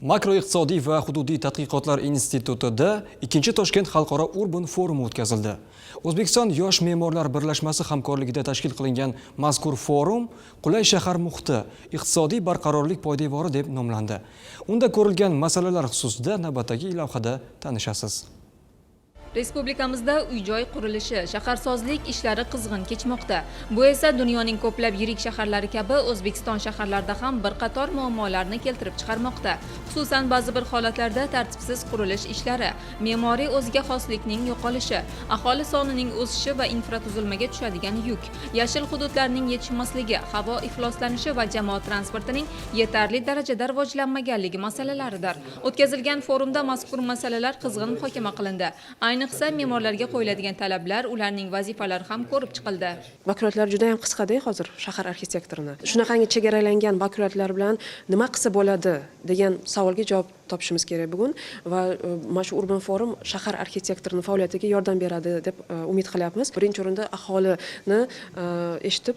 Makroiqtisodiy va hududiy tadqiqotlar institutida ikkinchi Toshkent xalqaro urban forumi o'tkazildi. O'zbekiston yosh me'morlar birlashmasi hamkorligida tashkil qilingan mazkur forum qulay shahar muhiti, iqtisodiy barqarorlik poydevori deb nomlandi. Unda ko'rilgan masalalar xususida navbatdagi lavhada tanishasiz. Respublikamizda uy-joy qurilishi, shaharsozlik ishlari qizg'in kechmoqda. Bu esa dunyoning ko'plab yirik shaharlari kabi O'zbekiston shaharlarida ham bir qator muammolarni keltirib chiqarmoqda. Xususan, ba'zi bir holatlarda tartibsiz qurilish ishlari, me'moriy o'ziga xoslikning yo'qolishi, aholi sonining o'sishi va infratuzilmaga tushadigan yuk, yashil hududlarning yetishmasligi, havo ifloslanishi va jamoat transportining yetarli darajada rivojlanmaganligi masalalaridir. O'tkazilgan forumda mazkur masalalar qizg'in muhokama qilindi. Ayniqsa me'morlarga qo'yiladigan talablar, ularning vazifalari ham ko'rib chiqildi. Vakolatlar juda ham qisqada hozir shahar arxitektorini. Shunaqangi chegaralangan vakolatlar bilan nima qilsa bo'ladi degan savolga javob topishimiz kerak bugun va mana shu urban forum shahar arxitektorining faoliyatiga yordam beradi deb umid qilyapmiz. Birinchi o'rinda aholini eshitib,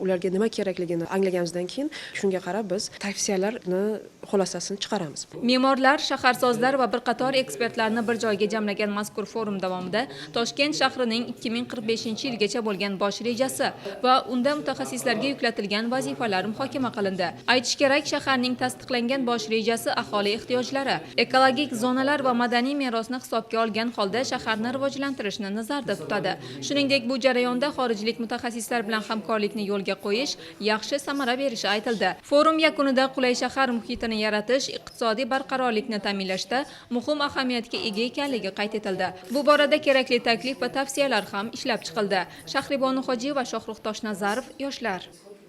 ularga nima kerakligini anglaganimizdan keyin shunga qarab biz tavsiyalarni xulosasini chiqaramiz. Me'morlar, shaharsozlar va bir qator ekspertlarni bir joyga jamlagan mazkur forum davomida Toshkent shahrining 2045-yilgacha bo'lgan bosh rejasi va unda mutaxassislarga yuklatilgan vazifalar muhokama qilindi. Aytish kerak, shaharning tasdiqlangan bosh rejasi aholi ehtiyojlari, ekologik zonalar va madaniy merosni hisobga olgan holda shaharni rivojlantirishni nazarda tutadi. Shuningdek, bu jarayonda xorijlik mutaxassislar bilan hamkorlikni yo'lga qo'yish yaxshi samara berishi aytildi. Forum yakunida qulay shahar muhitini yaratish, iqtisodiy barqarorlikni ta'minlashda muhim ahamiyatga ega ekanligi qayd etildi. Bu borada kerakli taklif va tavsiyalar ham ishlab chiqildi. Shahribonu Hoji va Shohruh Toshnazarov, yoshlar.